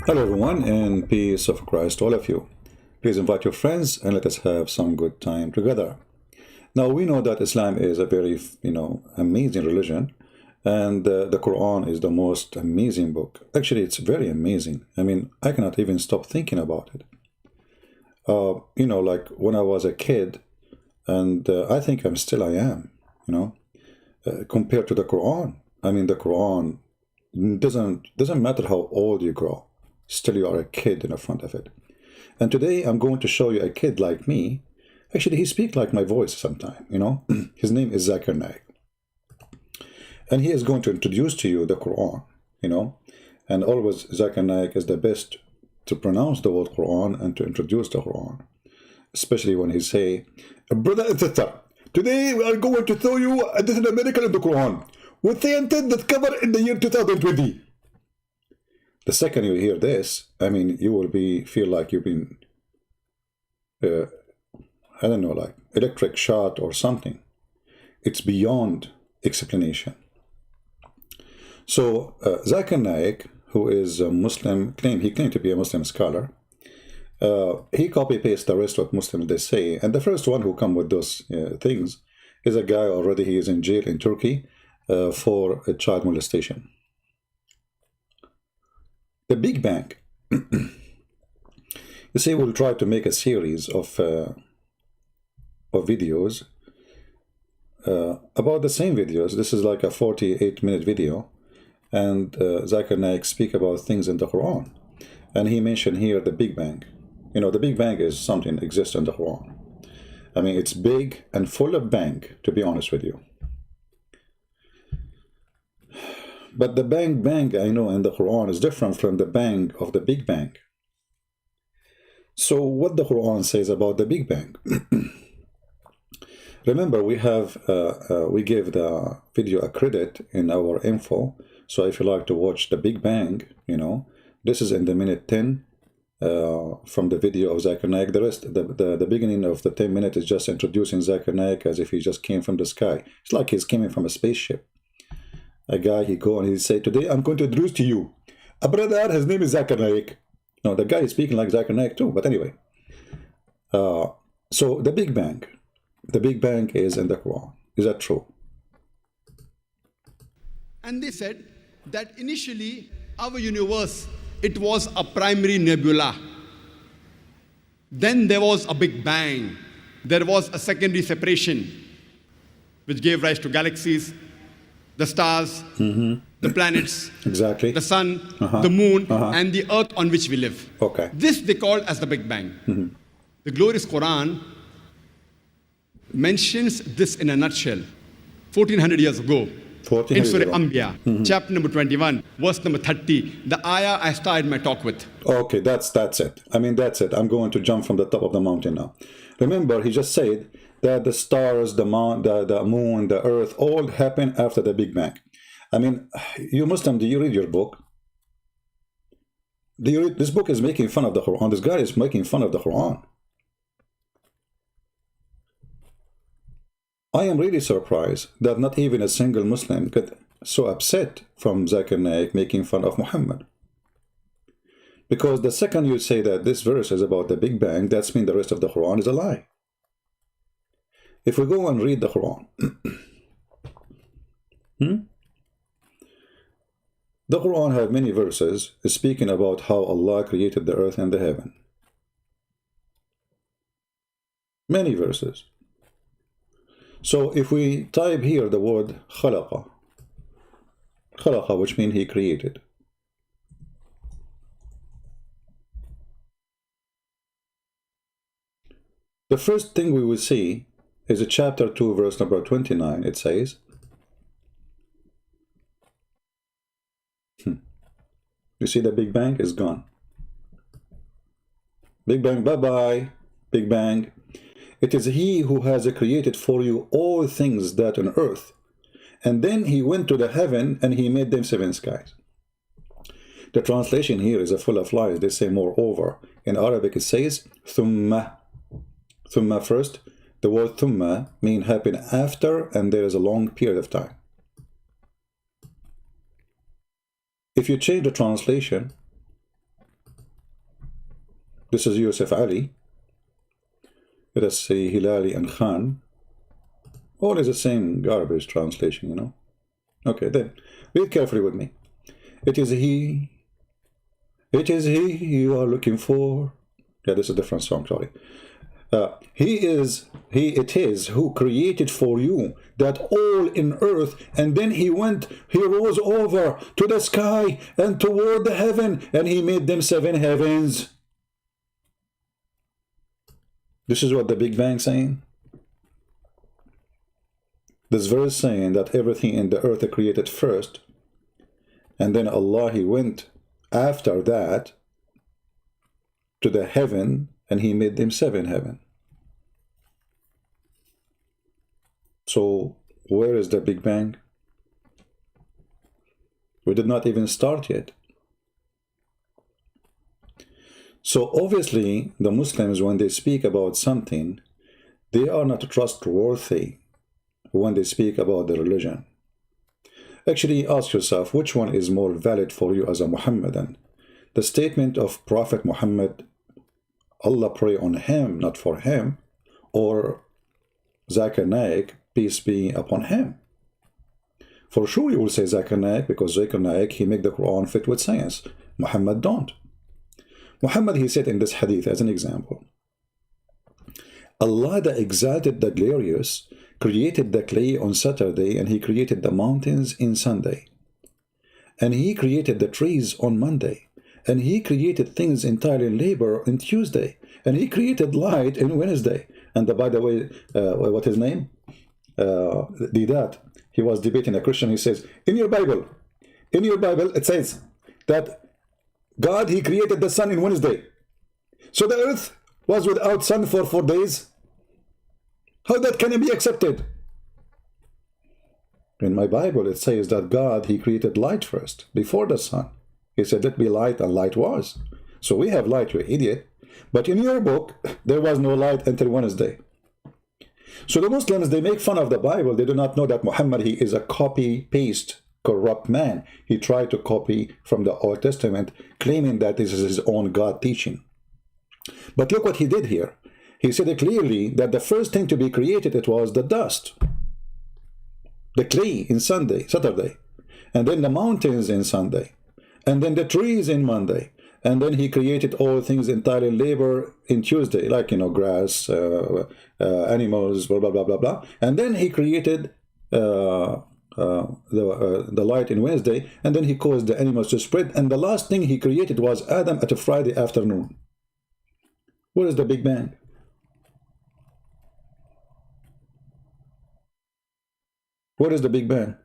Hello, everyone, and peace of Christ to all of you. Please invite your friends and let us have some good time together. Now, we know that Islam is a very, amazing religion, and the Quran is the most amazing book. Actually, it's very amazing. I mean, I cannot even stop thinking about it. Like when I was a kid, and I think I am, compared to the Quran. I mean, the Quran doesn't matter how old you grow. Still, you are a kid in the front of it. And today, I'm going to show you a kid like me. Actually, he speaks like my voice sometime, His name is Zakir Naik. And he is going to introduce to you the Quran, And always, Zakir Naik is the best to pronounce the word Quran and to introduce the Quran. Especially when he say, brother and sister, today we are going to show you this is a miracle in the Quran. With the intent that covered in the year 2020. The second you hear this, I mean, you will feel like you've been, like electric shot or something. It's beyond explanation. So Zakir Naik, who is a Muslim, he claimed to be a Muslim scholar. He copy-pastes the rest of what Muslims they say. And the first one who come with those things is a guy already, he is in jail in Turkey for a child molestation. The Big Bang. You see, we'll try to make a series of videos about the same videos. This is like a 48-minute video. And Zakir Naik speak about things in the Quran. And he mentioned here the Big Bang. The Big Bang is something that exists in the Quran. I mean, it's big and full of bang, to be honest with you. But the bang bang I know in the Quran is different from the bang of the Big Bang. So what the Quran says about the Big Bang? Remember, we gave the video a credit in our info. So if you like to watch the Big Bang, this is in the minute 10 from the video of Zakir Naik. The rest, the beginning of the 10 minutes is just introducing Zakir Naik as if he just came from the sky. It's like he's coming from a spaceship. A guy, he go and he say, today I'm going to introduce to you a brother, his name is Zakir Naik. No, the guy is speaking like Zakir Naik too, but anyway. So the Big Bang is in the Quran. Is that true? And they said that initially our universe, it was a primary nebula. Then there was a Big Bang. There was a secondary separation, which gave rise to galaxies, the stars, the planets, exactly, the sun, the moon, and the earth on which we live. Okay. This they called as the Big Bang. The glorious Quran mentions this in a nutshell 1400 years ago. In Surah Anbiya, chapter number 21, verse number 30, the ayah I started my talk with. Okay, that's it. I mean, that's it. I'm going to jump from the top of the mountain now. Remember, he just said that the stars, the moon, the earth, all happened after the Big Bang. I mean, you Muslim, do you read your book? This book is making fun of the Quran. This guy is making fun of the Quran. I am really surprised that not even a single Muslim got so upset from Zakir Naik making fun of Muhammad. Because the second you say that this verse is about the Big Bang, that's mean the rest of the Quran is a lie. If we go and read the Quran, the Quran have many verses speaking about how Allah created the earth and the heaven. Many verses. So if we type here the word khalaqa, which means he created. The first thing we will see is a chapter 2, verse number 29. It says, you see the Big Bang is gone. Big Bang, bye-bye. Big Bang. It is he who has created for you all things that on earth. And then he went to the heaven and he made them 7 skies. The translation here is full of lies. They say moreover. In Arabic it says thumma. Thumma first. The word thumma means happen after, and there is a long period of time. If you change the translation, This is Yusuf Ali. Let us say Hilali and Khan. All is the same garbage translation, you know. Okay, then read carefully with me. It is he you are looking for. Yeah, this is a different song, sorry. It is who created for you that all in earth, and then he rose over to the sky and toward the heaven, and he made them 7 heavens. This is what the Big Bang saying. This verse saying that everything in the earth created first, and then Allah, he went after that to the heaven, and he made them 7 heaven. So where is the Big Bang? We did not even start yet. So obviously the Muslims, when they speak about something, they are not trustworthy when they speak about the religion. Actually, ask yourself, which one is more valid for you as a Muhammadan? The statement of Prophet Muhammad, Allah pray on him, not for him, or Zakir Naik, peace be upon him? For sure you will say Zakir Naik, because Zakir Naik, he make the Quran fit with science. Muhammad don't. Muhammad, he said in this hadith, as an example, Allah the Exalted, the Glorious, created the clay on Saturday, and he created the mountains in Sunday. And he created the trees on Monday. And he created things entirely in labor on Tuesday. And he created light in Wednesday. And by the way, what his name? Hidayat, he was debating a Christian. He says, in your Bible, it says that God, he created the sun in Wednesday. So the earth was without sun for 4 days. How that can be accepted? In my Bible, it says that God, he created light first, before the sun. He said, let be light, and light was. So we have light, you idiot. But in your book, there was no light until Wednesday. So the Muslims, they make fun of the Bible. They do not know that Muhammad, he is a copy-paste, corrupt man. He tried to copy from the Old Testament, claiming that this is his own God teaching. But look what he did here. He said clearly that the first thing to be created, it was the dust, the clay in Saturday, and then the mountains in Sunday, and then the trees in Monday, and then he created all things entirely labor in Tuesday, like, you know, grass, animals, blah, blah, blah, blah, blah. And then he created the light in Wednesday, and then he caused the animals to spread. And the last thing he created was Adam at a Friday afternoon. Where is the Big Bang? What is the Big Bang?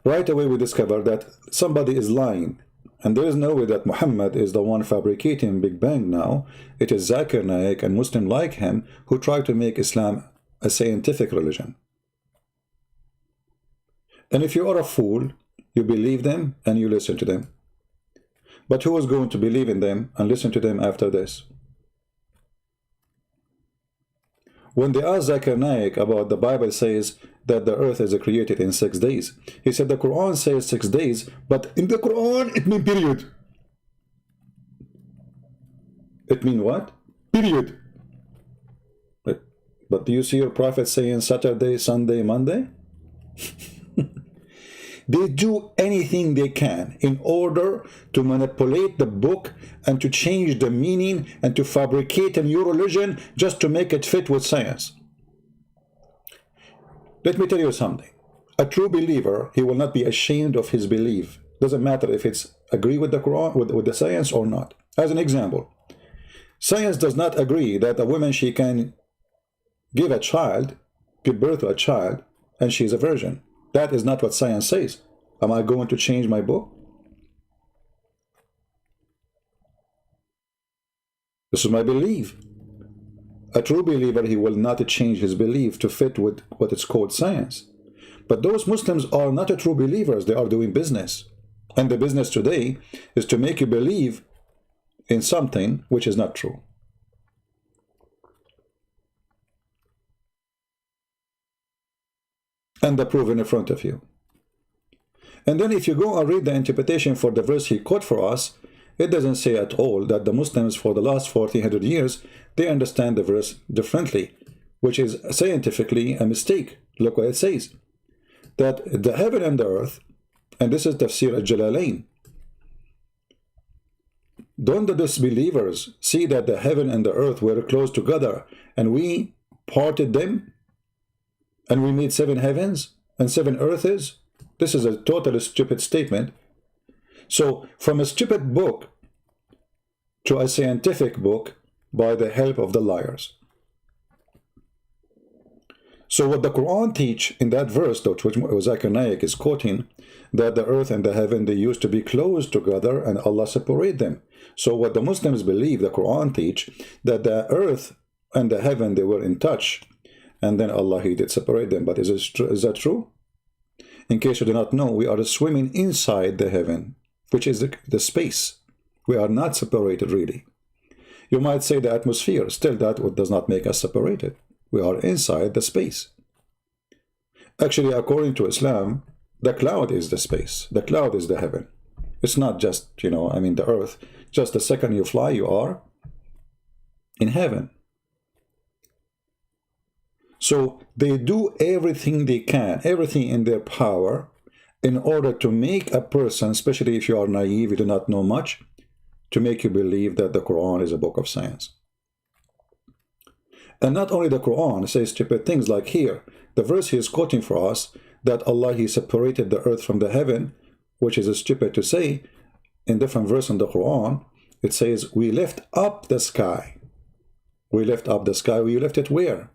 Right away we discover that somebody is lying. And there is no way that Muhammad is the one fabricating Big Bang now. It is Zakir Naik and Muslims like him who try to make Islam a scientific religion. And if you are a fool, you believe them and you listen to them. But who is going to believe in them and listen to them after this? When they asked Zakir Naik about the Bible says that the earth is created in 6 days, he said the Quran says 6 days, but in the Quran it means period. It means what? Period. But do you see your prophet saying Saturday, Sunday, Monday? They do anything they can in order to manipulate the book and to change the meaning and to fabricate a new religion just to make it fit with science. Let me tell you something. A true believer, he will not be ashamed of his belief. Doesn't matter if it's agree with the Quran, with the science or not. As an example, science does not agree that a woman, she can give birth to a child, and she's a virgin. That is not what science says. Am I going to change my book? This is my belief. A true believer, he will not change his belief to fit with what is called science. But those Muslims are not a true believers. They are doing business. And the business today is to make you believe in something which is not true. And the proof in front of you. And then if you go and read the interpretation for the verse he quote for us, it doesn't say at all that the Muslims for the last 1400 years, they understand the verse differently, which is scientifically a mistake. Look what it says. That the heaven and the earth, and this is Tafsir al-Jalalain, don't the disbelievers see that the heaven and the earth were close together and we parted them and we made 7 heavens and 7 earths? This is a totally stupid statement. So from a stupid book to a scientific book by the help of the liars. So what the Quran teach in that verse, which Zakir Naik is quoting, that the earth and the heaven, they used to be close together and Allah separate them. So what the Muslims believe, the Quran teach, that the earth and the heaven, they were in touch, and then Allah, He did separate them. But is that true? In case you do not know, we are swimming inside the heaven, which is the space. We are not separated really. You might say the atmosphere, still that does not make us separated. We are inside the space. Actually, according to Islam, the cloud is the space. The cloud is the heaven. It's not just, the earth. Just the second you fly, you are in heaven. So they do everything they can, everything in their power, in order to make a person, especially if you are naive, you do not know much, to make you believe that the Quran is a book of science. And not only the Quran says stupid things like here, the verse he is quoting for us, that Allah, He separated the earth from the heaven, which is stupid to say. In different verse in the Quran, it says, we lift up the sky. We lift up the sky. We lift it where?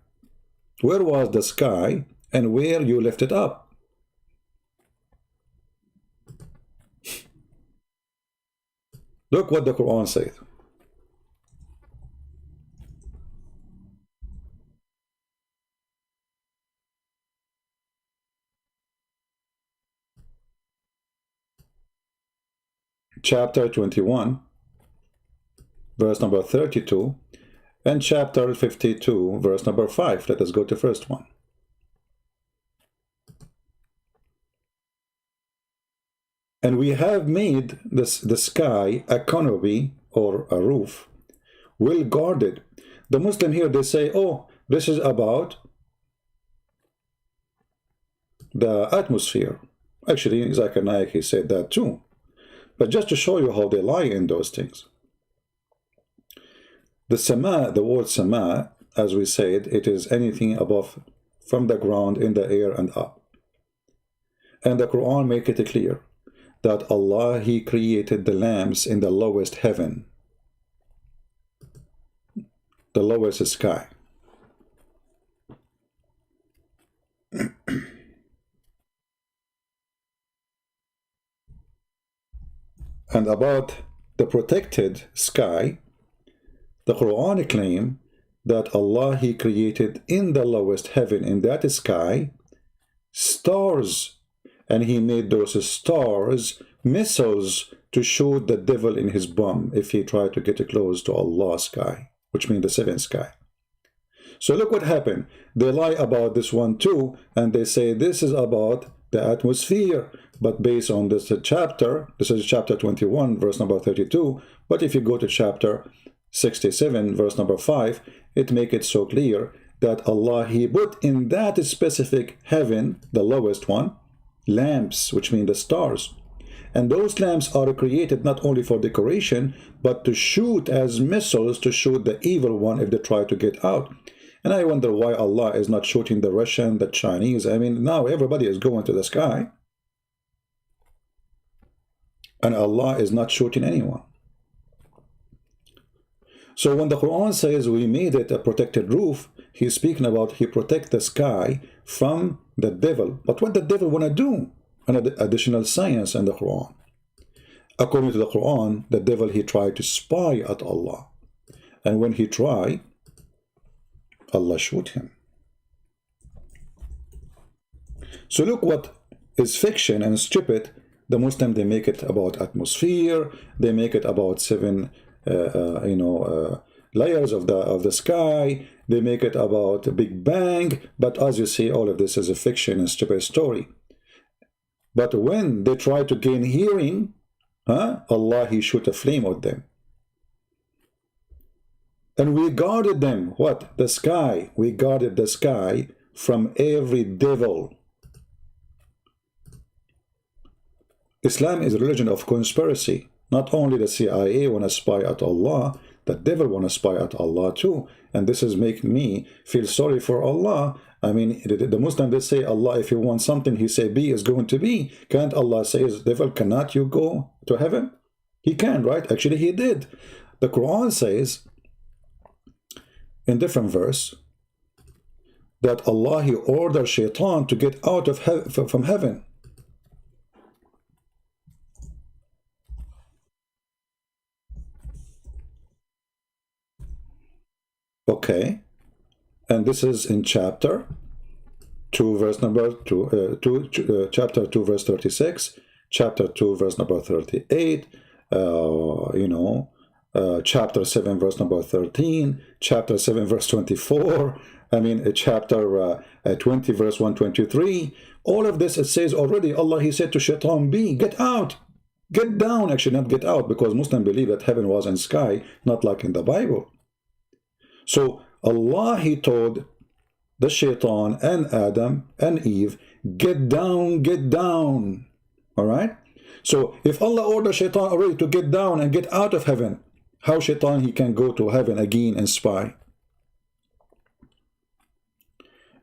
Where was the sky and where you lift it up? Look what the Quran says. Chapter 21, verse number 32, and chapter 52, verse number 5. Let us go to first one. And we have made the sky a canopy or a roof, well guarded. The Muslim here, they say, oh, this is about the atmosphere. Actually, Zakir Naik, he said that too. But just to show you how they lie in those things. The sama, the word sama, as we said, it is anything above, from the ground, in the air and up. And the Quran make it clear that Allah, He created the lamps in the lowest heaven, the lowest sky. And about the protected sky, the Quran claim that Allah, He created in the lowest heaven, in that sky, stars, and He made those stars missiles to shoot the devil in his bum if he tried to get close to Allah's sky, which means the seventh sky. So look what happened. They lie about this one too, and they say this is about the atmosphere, but based on this chapter, this is chapter 21, verse number 32, but if you go to chapter 67, verse number 5, it makes it so clear that Allah, He put in that specific heaven, the lowest one, lamps, which mean the stars. And those lamps are created not only for decoration, but to shoot as missiles to shoot the evil one if they try to get out. And I wonder why Allah is not shooting the Russian, the Chinese. I mean, now everybody is going to the sky. And Allah is not shooting anyone. So when the Quran says we made it a protected roof, He's speaking about He protect the sky from the devil. But what the devil want to do? Another additional science in the Quran. According to the Quran, the devil, he tried to spy at Allah. And when he tried, Allah shoot him. So look what is fiction and stupid. The Muslim, they make it about atmosphere. They make it about 7 layers of the sky. They make it about a Big Bang. But as you see, all of this is a fiction and stupid story. But when they try to gain hearing, Huh? Allah, He shoot a flame at them. And we guarded them. What? The sky. We guarded the sky from every devil. Islam is a religion of conspiracy. Not only the CIA want to spy at Allah, the devil want to spy at Allah too. And this is making me feel sorry for Allah. I mean, the Muslim, they say, Allah, if you want something, He say B is going to be. Can't Allah say, devil, cannot you go to heaven? He can, right? Actually, He did. The Quran says, in different verse, that Allah, He ordered shaitan to get out of from heaven. Okay, and this is in chapter 2, verse number 2, chapter 2, verse 36, chapter 2, verse number 38, chapter 7, verse number 13, chapter 7, verse 24, I mean, chapter 20, verse 123. All of this, it says already, Allah, He said to shaitan, be, get out, get down, actually not get out, because Muslims believe that heaven was in sky, not like in the Bible. So Allah, He told the shaitan and Adam and Eve, get down, get down. All right? So if Allah ordered shaitan already to get down and get out of heaven, how shaitan he can go to heaven again and spy?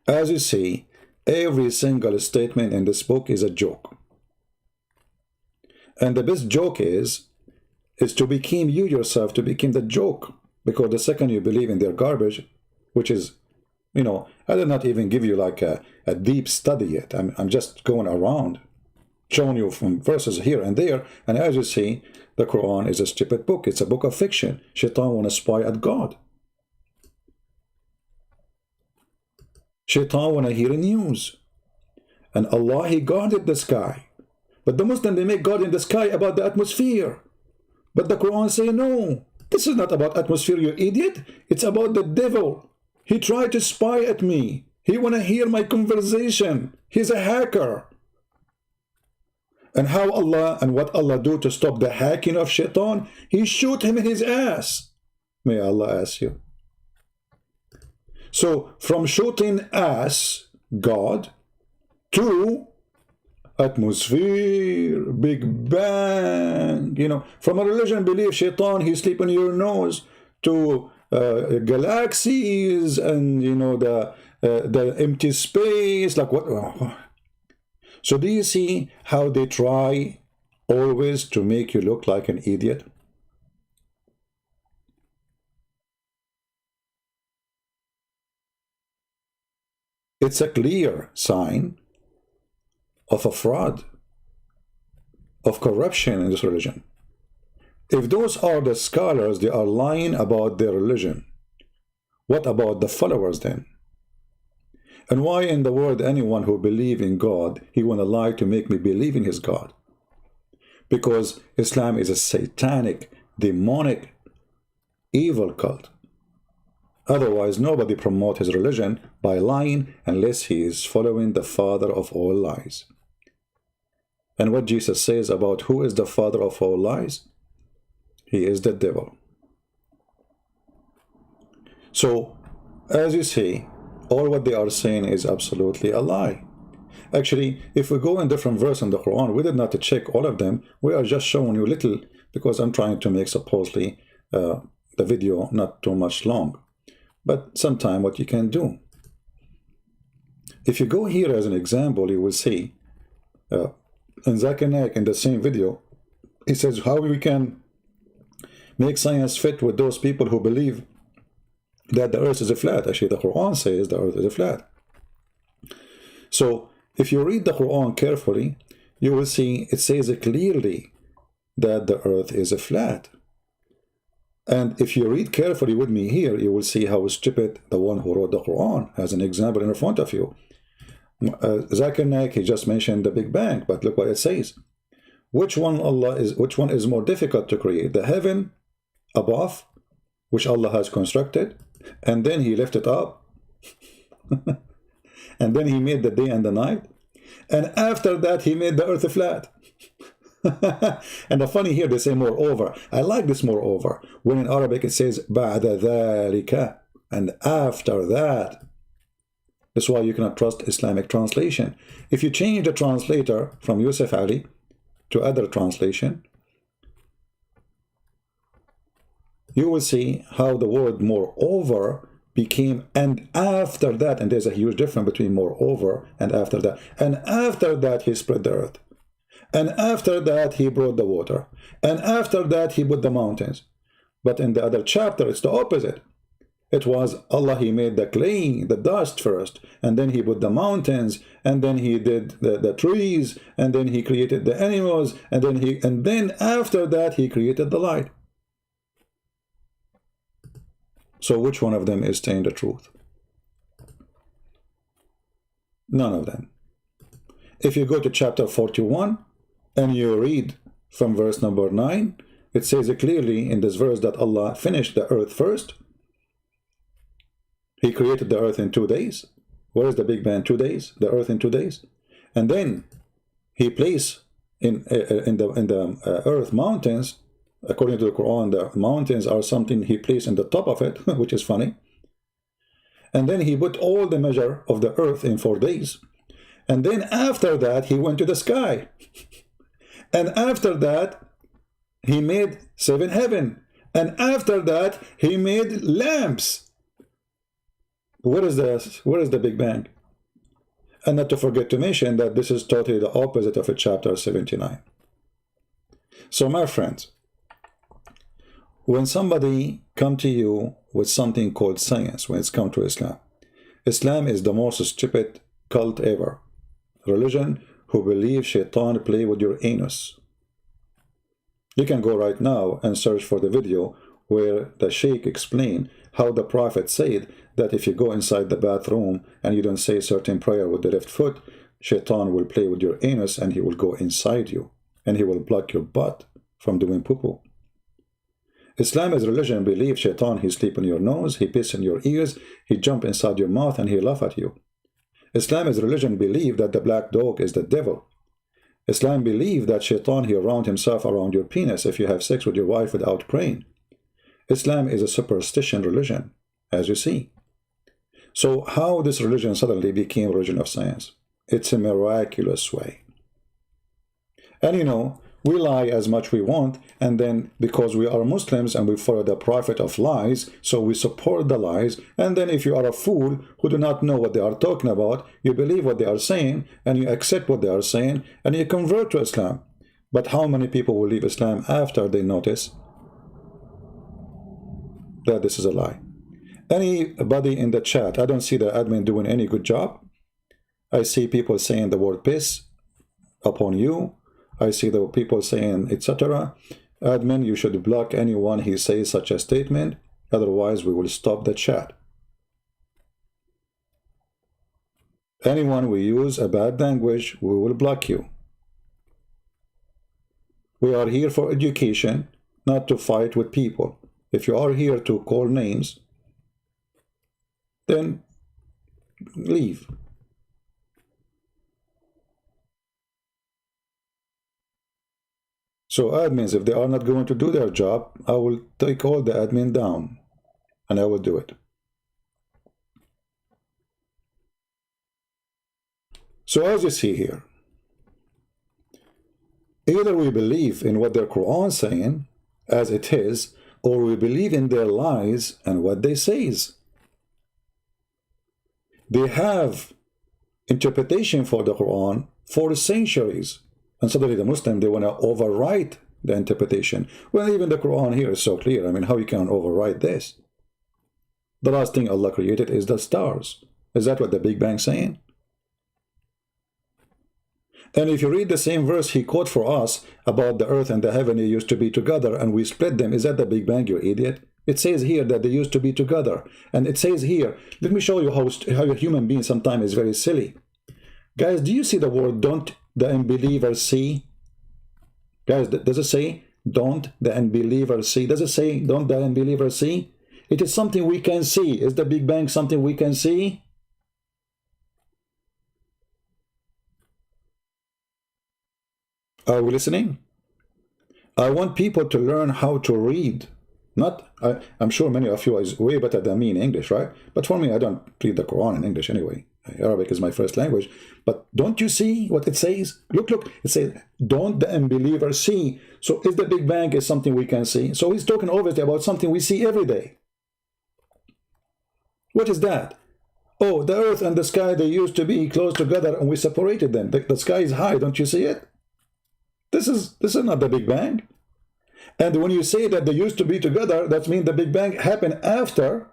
As you see, every single statement in this book is a joke. And the best joke is to become you yourself, to become the joke. Because the second you believe in their garbage, which is, I did not even give you like a deep study yet. I'm just going around, showing you from verses here and there. And as you see, the Quran is a stupid book. It's a book of fiction. Shaitan want to spy at God. Shaitan want to hear news. And Allah, He guarded the sky. But the Muslim, they make God in the sky about the atmosphere. But the Quran say, no. This is not about atmosphere, you idiot. It's about the devil. He tried to spy at me. He want to hear my conversation. He's a hacker. And how Allah and what Allah do to stop the hacking of shaitan? He shoot him in his ass. May Allah ask you. So from shooting ass, God, to atmosphere, Big Bang, from a religion belief, shaitan, he sleep in your nose, to galaxies and, the empty space, like what? So do you see how they try always to make you look like an idiot? It's a clear sign of a fraud, of corruption in this religion. If those are the scholars, they are lying about their religion. What about the followers then? And why in the world anyone who believes in God, he want to lie to make me believe in his God? Because Islam is a satanic, demonic, evil cult. Otherwise, nobody promotes his religion by lying unless he is following the father of all lies. And what Jesus says about who is the father of all lies? He is the devil. So, as you see, all what they are saying is absolutely a lie. Actually, if we go in different verses in the Quran, we did not check all of them. We are just showing you little, because I'm trying to make supposedly the video not too much long. But sometime what you can do. If you go here as an example, you will see in Zakir Naik, in the same video, he says how we can make science fit with those people who believe that the earth is a flat. Actually, the Quran says the earth is a flat. So if you read the Quran carefully, you will see it says clearly that the earth is a flat. And if you read carefully with me here, you will see how stupid the one who wrote the Quran as an example in front of you. Zakir Naik, he just mentioned the Big Bang, but look what it says. Which one is more difficult to create? The heaven above, which Allah has constructed, and then he lifted up, and then he made the day and the night, and after that he made the earth flat. And the funny here, they say moreover. I like this moreover. When in Arabic it says بعد ذلك, and after that. That's why you cannot trust Islamic translation. If you change the translator from Yusuf Ali to other translation, you will see how the word moreover became and after that, and there's a huge difference between moreover and after that. And after that he spread the earth, and after that he brought the water, and after that he put the mountains. But in the other chapter it's the opposite. It was Allah, he made the clay, the dust first, and then he put the mountains, and then he did the trees, and then he created the animals, and then after that he created the light. So which one of them is saying the truth? None of them. If you go to chapter 41 and you read from verse number 9, it says clearly in this verse that Allah finished the earth first. He created the earth in 2 days. Where is the Big Bang? 2 days. The earth in 2 days. And then he placed in the earth mountains. According to the Quran, the mountains are something he placed in the top of it, which is funny. And then he put all the measure of the earth in 4 days. And then after that, he went to the sky. And after that, he made 7 heaven. And after that, he made lamps. What is the Big Bang? And not to forget to mention that this is totally the opposite of chapter 79. So my friends, when somebody come to you with something called science, when it's come to Islam, Islam is the most stupid cult ever. Religion who believe shaitan play with your anus. You can go right now and search for the video where the sheikh explained how the prophet said that if you go inside the bathroom and you don't say certain prayer with the left foot, shaitan will play with your anus and he will go inside you and he will block your butt from doing poo-poo. Islam is religion believe shaitan, he sleep in your nose, he piss in your ears, he jump inside your mouth and he laugh at you. Islam is religion believe that the black dog is the devil. Islam believe that shaitan, he around himself around your penis if you have sex with your wife without praying. Islam is a superstition religion, as you see. So how this religion suddenly became religion of science? It's a miraculous way. And you know, we lie as much we want, and then because we are Muslims and we follow the prophet of lies, so we support the lies, and then if you are a fool who do not know what they are talking about, you believe what they are saying, and you accept what they are saying, and you convert to Islam. But how many people will leave Islam after they notice that this is a lie? Anybody in the chat, I don't see the admin doing any good job. I see people saying the word piss upon you. I see the people saying etc. Admin, you should block anyone who says such a statement. Otherwise, we will stop the chat. Anyone who use a bad language, we will block you. We are here for education, not to fight with people. If you are here to call names, then leave. So admins, if they are not going to do their job, I will take all the admin down, and I will do it. So as you see here, either we believe in what their Quran is saying, as it is, or we believe in their lies and what they says. They have interpretation for the Quran for centuries. And suddenly the Muslim, they want to overwrite the interpretation. Well, even the Quran here is so clear. I mean, how you can overwrite this? The last thing Allah created is the stars. Is that what the Big Bang saying? And if you read the same verse he quote for us about the earth and the heaven, they used to be together and we split them, is that the Big Bang, you idiot? It says here that they used to be together. And it says here, let me show you how a human being sometimes is very silly. Guys, do you see the word don't the unbeliever see? Guys, does it say don't the unbeliever see? Does it say don't the unbeliever see? It is something we can see. Is the Big Bang something we can see? Are we listening? I want people to learn how to read. Not, I'm sure many of you is way better than me in English, right? But for me, I don't read the Quran in English anyway. Arabic is my first language. But don't you see what it says? Look, it says, don't the unbeliever see? So is the Big Bang is something we can see? So he's talking obviously about something we see every day. What is that? Oh, the earth and the sky, they used to be close together and we separated them. The sky is high, don't you see it? This is not the Big Bang. And when you say that they used to be together, that means the Big Bang happened after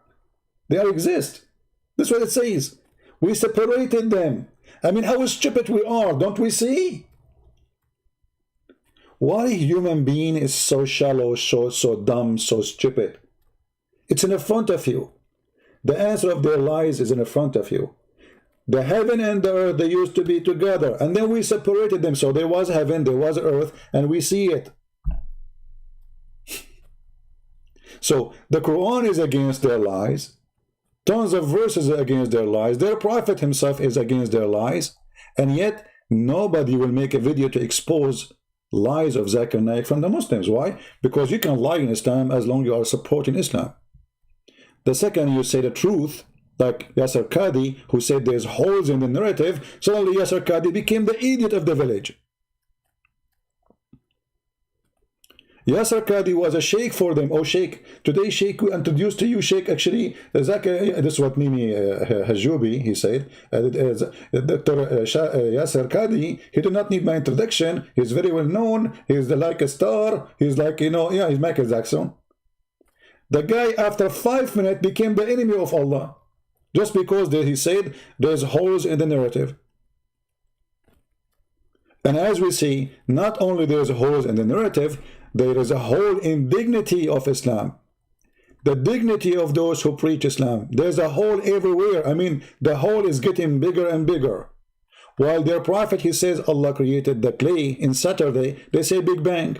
they exist. That's what it says. We separated them. I mean, how stupid we are, don't we see? Why human being is so shallow, so dumb, so stupid? It's in front of you. The answer of their lies is in front of you. The heaven and the earth, they used to be together, and then we separated them. So there was heaven, there was earth, and we see it. So the Quran is against their lies. Tons of verses are against their lies. Their prophet himself is against their lies. And yet, nobody will make a video to expose lies of Zakir Naik from the Muslims. Why? Because you can lie in Islam as long as you are supporting Islam. The second you say the truth, like Yasser Qadhi, who said there's holes in the narrative, suddenly Yasser Qadhi became the idiot of the village. Yasser Qadhi was a sheikh for them. Oh, sheikh. Today, sheikh, we introduced to you, sheikh, actually, Zakir, this is what Mimi Hajubi, he said. Dr. Yasser Qadhi, he did not need my introduction. He's very well known. He's like a star. He's like, you know, yeah, he's Michael Jackson. The guy, after 5 minutes, became the enemy of Allah. Just because he said there's holes in the narrative. And as we see, not only there's holes in the narrative, there is a hole in dignity of Islam. The dignity of those who preach Islam. There's a hole everywhere. I mean, the hole is getting bigger and bigger. While their prophet, he says Allah created the clay in Saturday, they say Big Bang.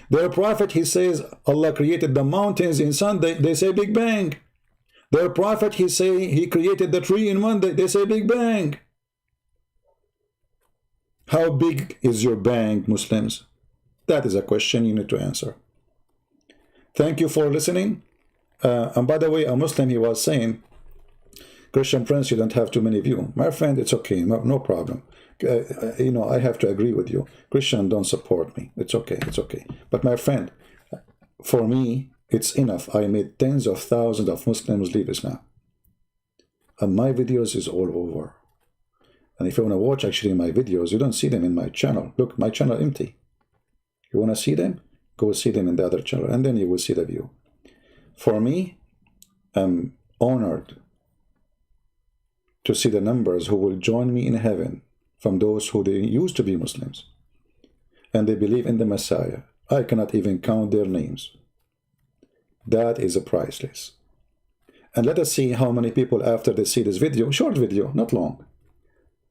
Their prophet, he says Allah created the mountains in Sunday, they say Big Bang. Their prophet, he say he created the tree in Monday, they say Big Bang. How big is your bang, Muslims? That is a question you need to answer. Thank you for listening. And by the way, a Muslim, he was saying, Christian Prince, you don't have too many views. My friend, it's okay, no problem. You know, I have to agree with you. Christian don't support me. It's okay, it's okay. But my friend, for me, it's enough. I made tens of thousands of Muslims leave Islam. And my videos is all over. And if you want to watch actually my videos, you don't see them in my channel. Look, my channel empty. You want to see them? Go see them in the other channel, and then you will see the view. For me, I'm honored to see the numbers who will join me in heaven from those who they used to be Muslims. And they believe in the Messiah. I cannot even count their names. That is priceless. And let us see how many people after they see this video, short video, not long,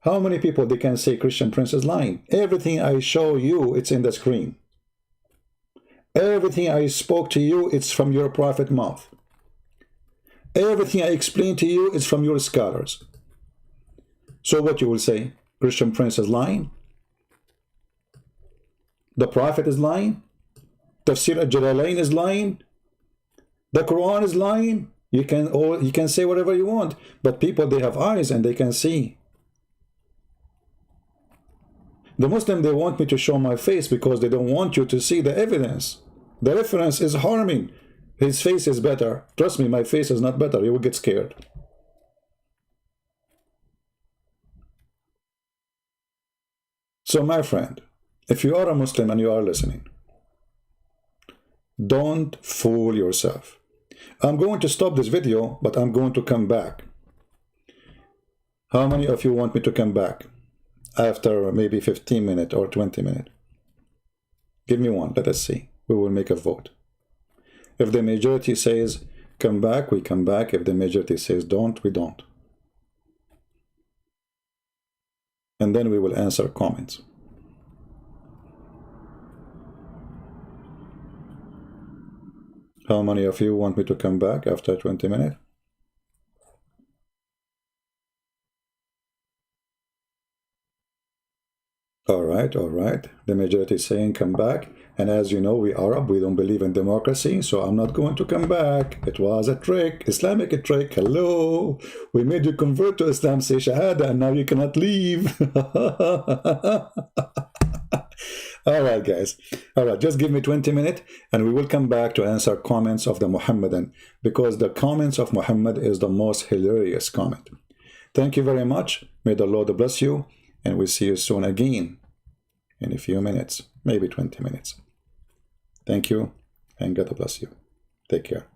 how many people they can say Christian Prince is lying. Everything I show you, it's in the screen. Everything I spoke to you, it's from your prophet mouth. Everything I explained to you is from your scholars. So what you will say? Christian Prince is lying? The prophet is lying? Tafsir al-Jalalain is lying? The Quran is lying? You can say whatever you want, but people, they have eyes and they can see. The Muslim, they want me to show my face because they don't want you to see the evidence. The reference is harming. His face is better. Trust me, my face is not better. You will get scared. So my friend, if you are a Muslim and you are listening, don't fool yourself. I'm going to stop this video, but I'm going to come back. How many of you want me to come back? After maybe 15 minutes or 20 minutes. Give me one, let us see. We will make a vote. If the majority says come back, we come back. If the majority says don't, we don't. And then we will answer comments. How many of you want me to come back after 20 minutes? All right. right, all right. The majority is saying come back. And as you know, we Arab, we don't believe in democracy, so I'm not going to come back. It was a trick, Islamic trick. Hello, we made you convert to Islam, say Shahada, and now you cannot leave. All right, guys. All right, just give me 20 minutes, and we will come back to answer comments of the Muhammadan, because the comments of Muhammad is the most hilarious comment. Thank you very much. May the Lord bless you, and we'll see you soon again in a few minutes, maybe 20 minutes. Thank you, and God bless you. Take care.